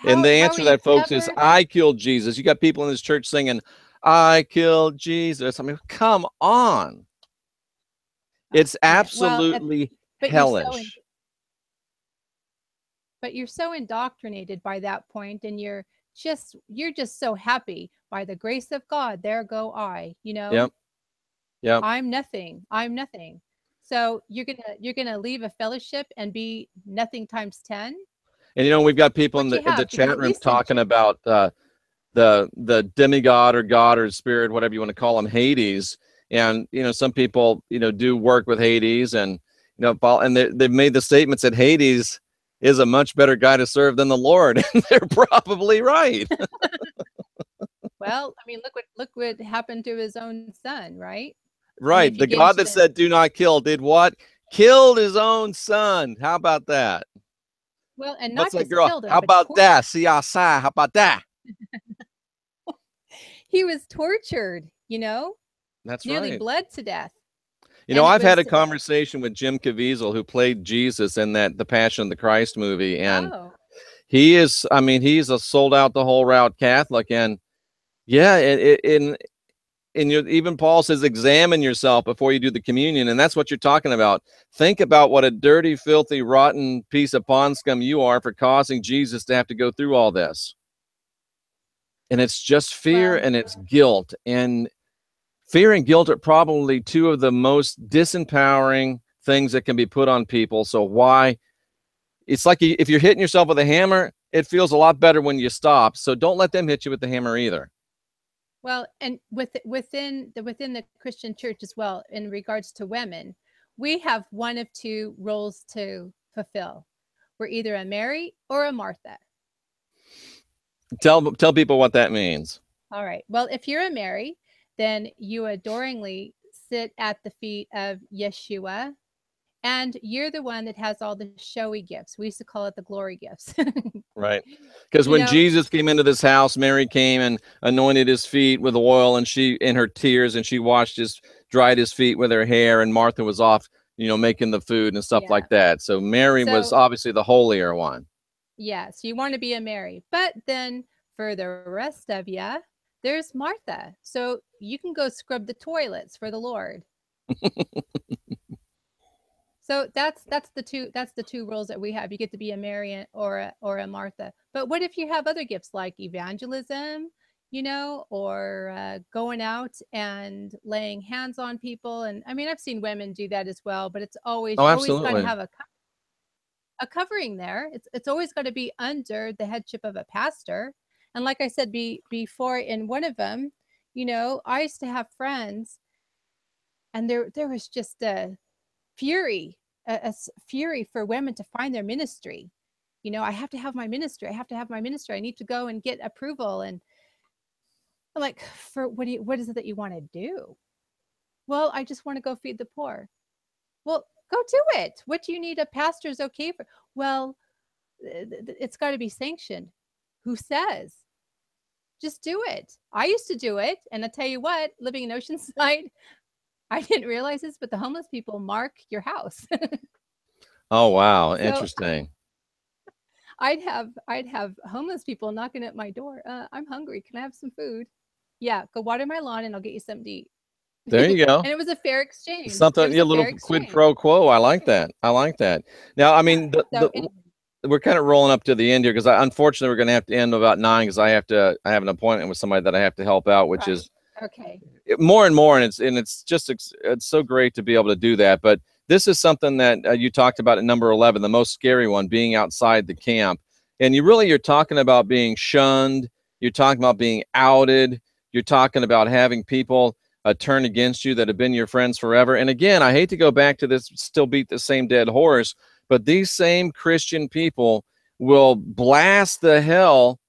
And the answer to that, folks, is I killed Jesus. You got people in this church singing, I killed Jesus. I mean, come on. It's absolutely hellish. But you're so indoctrinated by that point, and you're just so happy by the grace of God. There go I, Yep. I'm nothing. So you're gonna leave a fellowship and be nothing times 10. And we've got people in the chat room talking about the demigod or God or spirit, whatever you want to call them, Hades. And some people do work with Hades, and and they've made the statements that Hades is a much better guy to serve than the Lord, and they're probably right. Well, I mean, look what happened to his own son, right? Right. The God that said, do not kill, did what? Killed his own son. How about that? Well, and not just killed him. How about that? See, how about that? He was tortured, That's nearly right. bled to death. I've had a conversation with Jim Caviezel, who played Jesus in the Passion of the Christ movie. And he's a sold out the whole route Catholic. And yeah, even Paul says, examine yourself before you do the communion. And that's what you're talking about. Think about what a dirty, filthy, rotten piece of pond scum you are for causing Jesus to have to go through all this. And it's just fear and it's guilt. And fear and guilt are probably two of the most disempowering things that can be put on people. So why? It's like if you're hitting yourself with a hammer, it feels a lot better when you stop. So don't let them hit you with the hammer either. Well, and within the Christian church as well, in regards to women, we have one of two roles to fulfill. were either a Mary or a Martha. Tell people what that means. All right. Well, if you're a Mary, then you adoringly sit at the feet of Yeshua, and you're the one that has all the showy gifts. We used to call it the glory gifts. Right. Because You when know, Jesus came into this house, Mary came and anointed his feet with oil, and she, in her tears, and she dried his feet with her hair, and Martha was off, making the food and stuff yeah. like that. So Mary was So, obviously the holier one. yes, you want to be a Mary. But then for the rest of you, there's Martha. So you can go scrub the toilets for the Lord. So that's the two roles that we have. You get to be a Mary or a Martha. But what if you have other gifts like evangelism, or going out and laying hands on people? And I mean, I've seen women do that as well. But it's always Oh, you always got to absolutely. have a covering there. It's always got to be under the headship of a pastor. And like I said before, in one of them, I used to have friends, and there was just fury, fury for women to find their ministry. I have to have my ministry. I have to have my ministry. I need to go and get approval. And I'm like, for what is it that you want to do? Well, I just want to go feed the poor. Well, go do it. What do you need a pastor's okay for? Well, it's got to be sanctioned. Who says? Just do it. I used to do it. And I tell you what, living in Oceanside, I didn't realize this, but the homeless people mark your house. Oh, wow. So Interesting. I'd have homeless people knocking at my door. I'm hungry. Can I have some food? Yeah, go water my lawn and I'll get you something to eat. There you go. And it was a fair exchange. It Something, was a a fair little quid exchange. pro quo. I like that. I like that. Now, I Yeah. mean, So and we're kind of rolling up to the end here because unfortunately we're going to have to end about 9 because I have an appointment with somebody that I have to help out, which right. is Okay. more and more, and it's so great to be able to do that. But this is something that you talked about at number 11, the most scary one, being outside the camp. And you're talking about being shunned, you're talking about being outed, you're talking about having people turn against you that have been your friends forever. And again, I hate to go back to this, still beat the same dead horse, but these same Christian people will blast the hell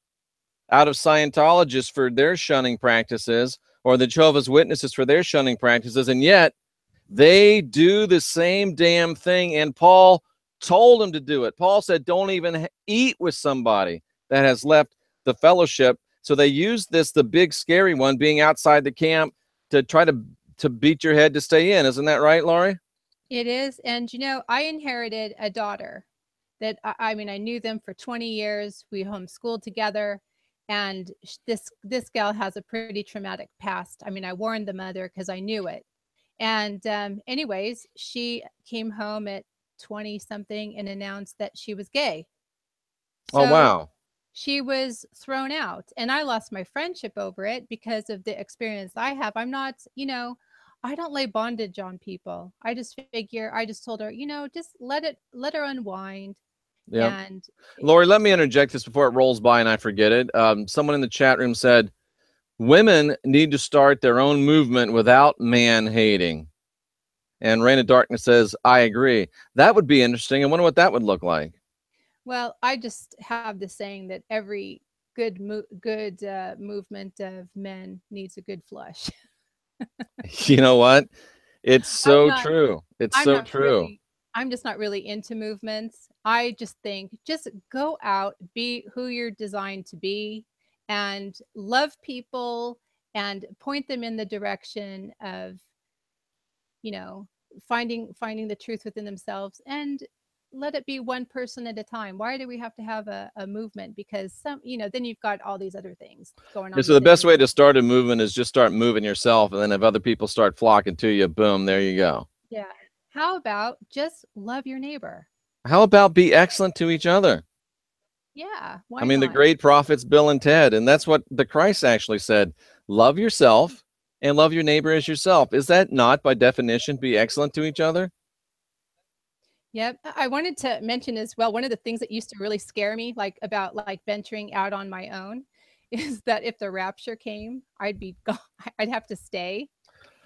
out of Scientologists for their shunning practices, or the Jehovah's Witnesses for their shunning practices, and yet they do the same damn thing. And Paul told them to do it. Paul said, don't even eat with somebody that has left the fellowship. So they use the big scary one, being outside the camp, to try to beat your head to stay in. Isn't that right, Laurie? It is. And I inherited a daughter that I mean, I knew them for 20 years. We homeschooled together. And this gal has a pretty traumatic past. I mean, I warned the mother because I knew it. And anyways, she came home at 20 something and announced that she was gay. Oh, So wow. she was thrown out, and I lost my friendship over it because of the experience I have. I'm not, I don't lay bondage on people. I just told her, just let her unwind. Yep. And Laurie, let me interject this before it rolls by and I forget it. Someone in the chat room said, women need to start their own movement without man hating. And Reign of Darkness says, I agree. That would be interesting. I wonder what that would look like. well, I just have the saying that every good movement of men needs a good flush. You know what? It's I'm so not true. It's I'm so not true. really I'm just not really into movements. I just think just go out, be who you're designed to be, and love people and point them in the direction of, you know, finding the truth within themselves, and let it be one person at a time. Why do we have to have a movement? Because then you've got all these other things going Yeah, on so the best within. way to start a movement is just start moving yourself. And then if other people start flocking to you, boom, there you go. Yeah. How about just love your neighbor? How about be excellent to each other? Yeah, I why mean, the not? great prophets, Bill and Ted, and that's what the Christ actually said. Love yourself and love your neighbor as yourself. Is that not, by definition, be excellent to each other? Yep. I wanted to mention as well, one of the things that used to really scare me, like about like venturing out on my own, is that if the rapture came, I'd be gone. I'd have to stay.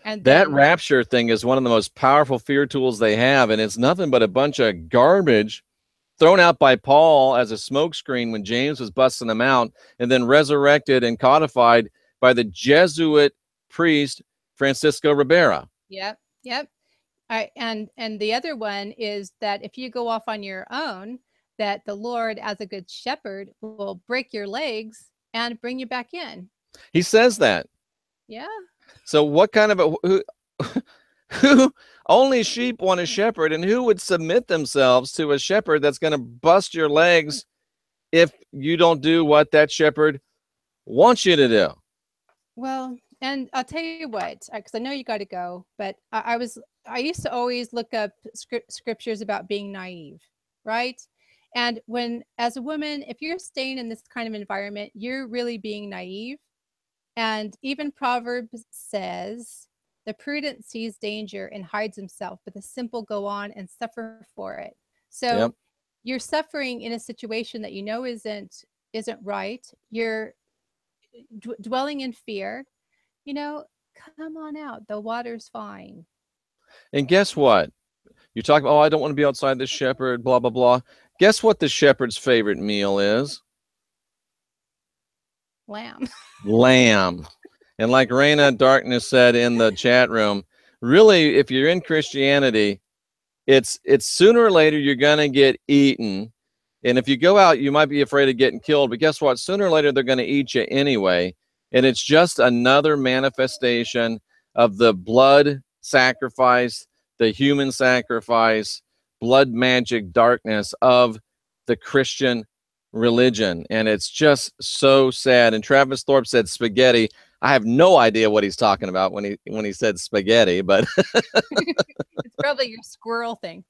And That then, rapture thing is one of the most powerful fear tools they have, and it's nothing but a bunch of garbage thrown out by Paul as a smokescreen when James was busting them out, and then resurrected and codified by the Jesuit priest Francisco Ribera. Yep. Yep. And the other one is that if you go off on your own, that the Lord, as a good shepherd, will break your legs and bring you back in. He says that. Yeah. So what kind of who only sheep want a shepherd, and who would submit themselves to a shepherd that's going to bust your legs if you don't do what that shepherd wants you to do? Well, and I'll tell you what, because I know you got to go, but I used to always look up scriptures about being naive, right? And when, as a woman, if you're staying in this kind of environment, you're really being naive. And even Proverbs says, the prudent sees danger and hides himself, but the simple go on and suffer for it. So Yep. you're suffering in a situation that you know isn't right. You're dwelling in fear. You know, come on out. The water's fine. And guess what? You talk about, oh, I don't want to be outside the shepherd, blah, blah, blah. Guess what the shepherd's favorite meal is? Lamb. Lamb. And like Raina Darkness said in the chat room, really, if you're in Christianity, it's sooner or later you're going to get eaten. And if you go out, you might be afraid of getting killed. But guess what? Sooner or later, they're going to eat you anyway. And it's just another manifestation of the blood sacrifice, the human sacrifice, blood magic darkness of the Christian religion. And it's just so sad. And Travis Thorpe said spaghetti. I have no idea what he's talking about when he said spaghetti, but It's probably your squirrel thing.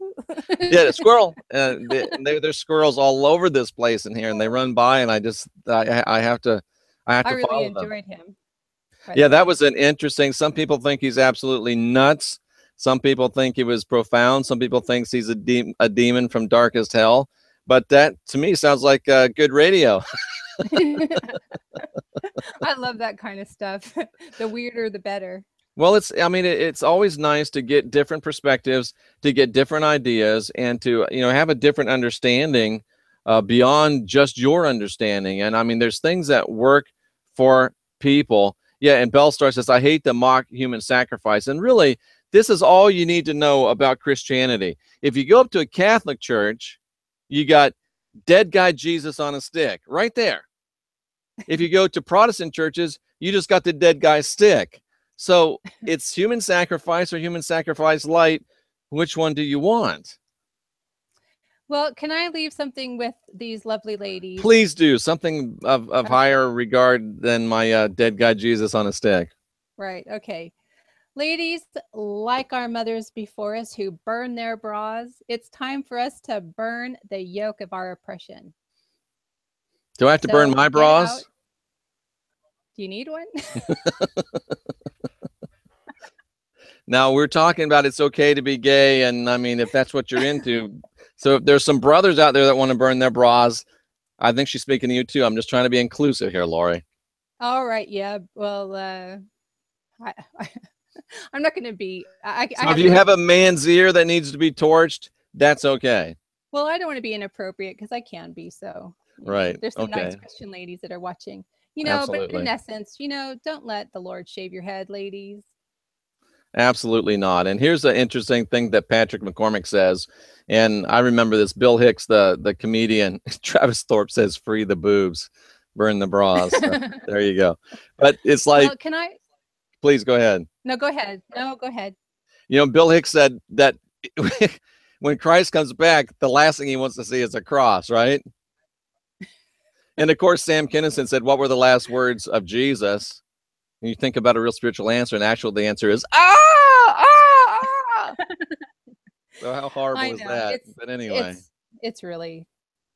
yeah, the squirrel. There's squirrels all over this place in here, and they run by, and I have to I really follow them. enjoyed him. Yeah, that was an interesting. Some people think he's absolutely nuts. Some people think he was profound. Some people think he's a demon from darkest hell. But that to me sounds like good radio. I love that kind of stuff. The weirder, the better. Well, it's always nice to get different perspectives, to get different ideas, and to, have a different understanding beyond just your understanding. And I mean, there's things that work for people. Yeah, and Bellstar says, I hate the mock human sacrifice. And really, this is all you need to know about Christianity. If you go up to a Catholic church, you got dead guy Jesus on a stick right there. If you go to Protestant churches, you just got the dead guy stick. So it's human sacrifice or human sacrifice light. Which one do you want? Well, can I leave something with these lovely ladies? Please do. Something of okay. Higher regard than my dead guy Jesus on a stick. Right. Okay. Ladies, like our mothers before us who burn their bras, it's time for us to burn the yoke of our oppression. Do I have to burn my bras? Do you need one? Now, we're talking about it's okay to be gay, and I mean, if that's what you're into. So if there's some brothers out there that want to burn their bras, I think she's speaking to you too. I'm just trying to be inclusive here, Laurie. All right. Yeah. Well, I'm not going to be. So if you have a man's ear that needs to be torched, that's okay. Well, I don't want to be inappropriate because I can be. So right. There's some nice Christian ladies that are watching. Absolutely. But in essence, don't let the Lord shave your head, ladies. Absolutely not. And here's an interesting thing that Patrick McCormick says. And I remember this. Bill Hicks, the comedian, Travis Thorpe says, free the boobs, burn the bras. So, there you go. But it's like, well, can I? Please go ahead. No, go ahead. No, go ahead. Bill Hicks said that when Christ comes back, the last thing he wants to see is a cross, right? And of course, Sam Kinison said, what were the last words of Jesus? And you think about a real spiritual answer, and actually the answer is, So how horrible is that? But anyway. It's really,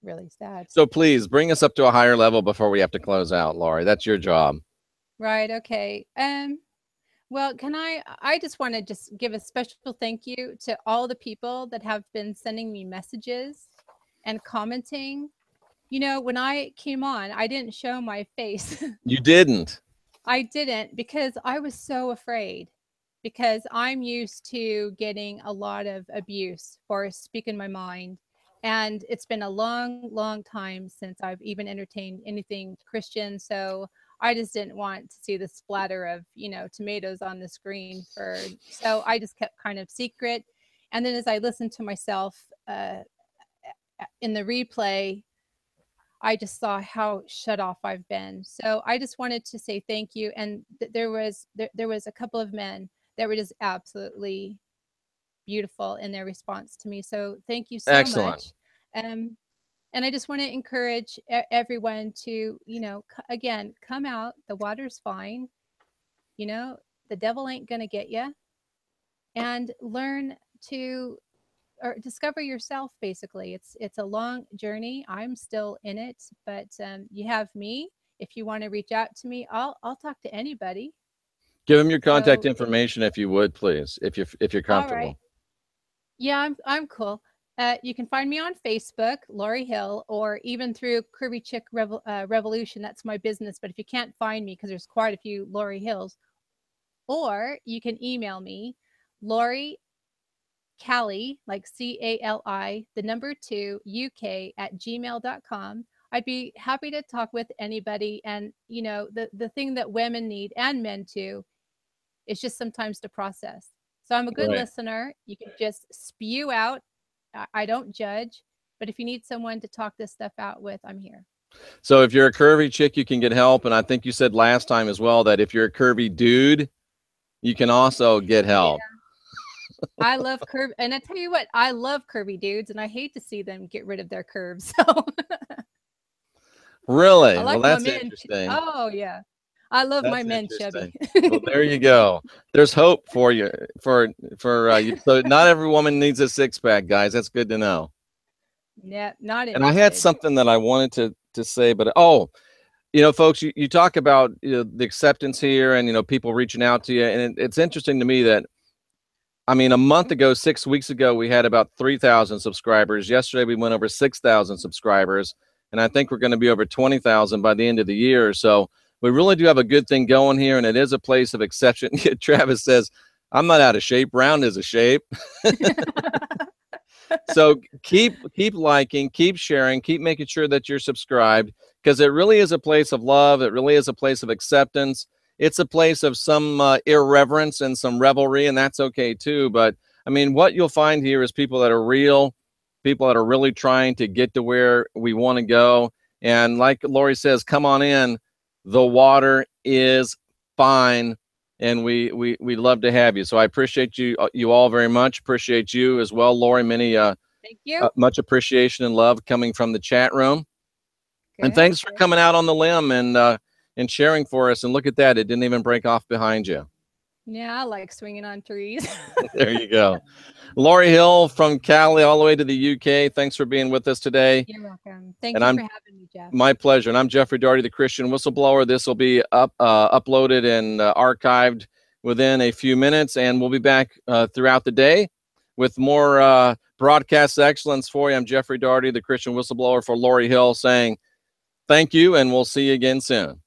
really sad. So please bring us up to a higher level before we have to close out, Laurie. That's your job. Right. Okay. Well, I just want to just give a special thank you to all the people that have been sending me messages and commenting. When I came on, I didn't show my face. You didn't? I didn't, because I was so afraid, because I'm used to getting a lot of abuse for speaking my mind. And it's been a long, long time since I've even entertained anything Christian. So I just didn't want to see the splatter of, tomatoes on the screen so I just kept kind of secret. And then as I listened to myself in the replay, I just saw how shut off I've been. So I just wanted to say thank you. And there was a couple of men that were just absolutely beautiful in their response to me. So thank you so Excellent. much. And I just want to encourage everyone to, again, come out. The water's fine. The devil ain't going to get you. And learn to or discover yourself. Basically, it's a long journey. I'm still in it, but you have me. If you want to reach out to me, I'll talk to anybody. Give them your contact So information if you would, please, if you're all right. comfortable. Yeah, I'm cool. You can find me on Facebook, Laurie Hill, or even through Curvy Chick Revolution. That's my business. But if you can't find me, because there's quite a few Laurie Hills, or you can email me, Laurie Cali, like CALI, the number 2, UK at gmail.com. I'd be happy to talk with anybody. And, the thing that women need and men too is just sometimes to process. So I'm a good Right. listener. You can just spew out. I don't judge. But if you need someone to talk this stuff out with, I'm here. So if you're a curvy chick, you can get help. And I think you said last time as well that if you're a curvy dude, you can also get help. Yeah. I love curve. And I tell you what, I love curvy dudes, and I hate to see them get rid of their curves. So I Really? Well, like my that's men. interesting. Oh, yeah. I love my That's men chubby. interesting. Well, there you go. There's hope for you for you. So not every woman needs a six pack, guys. That's good to know. Yeah, not And I had interested. something that I wanted to say, but folks, you talk about the acceptance here, and people reaching out to you, and it's interesting to me that I mean, a month ago, 6 weeks ago, we had about 3,000 subscribers. Yesterday, we went over 6,000 subscribers, and I think we're going to be over 20,000 by the end of the year. So we really do have a good thing going here, and it is a place of exception. Travis says, "I'm not out of shape. Round is a shape." So keep liking, keep sharing, keep making sure that you're subscribed, because it really is a place of love. It really is a place of acceptance. It's a place of some irreverence and some revelry, and that's okay too. But I mean, what you'll find here is people that are real, people that are really trying to get to where we want to go. And like Laurie says, come on in. The water is fine, and we love to have you. So I appreciate you all very much. Appreciate you as well, Laurie. Many Thank you. much appreciation and love coming from the chat room. And Good. thanks for coming out on the limb and sharing for us. And look at that, it didn't even break off behind you. Yeah, I like swinging on trees. There you go. Laurie Hill from Cali all the way to the UK. Thanks for being with us today. You're welcome. Thank And you I'm for having me, Jeff. my pleasure. And I'm Jeffrey Daugherty, the Christian Whistleblower. This will be uploaded and archived within a few minutes, and we'll be back throughout the day with more broadcast excellence for you. I'm Jeffrey Daugherty, the Christian Whistleblower, for Laurie Hill, saying thank you, and we'll see you again soon.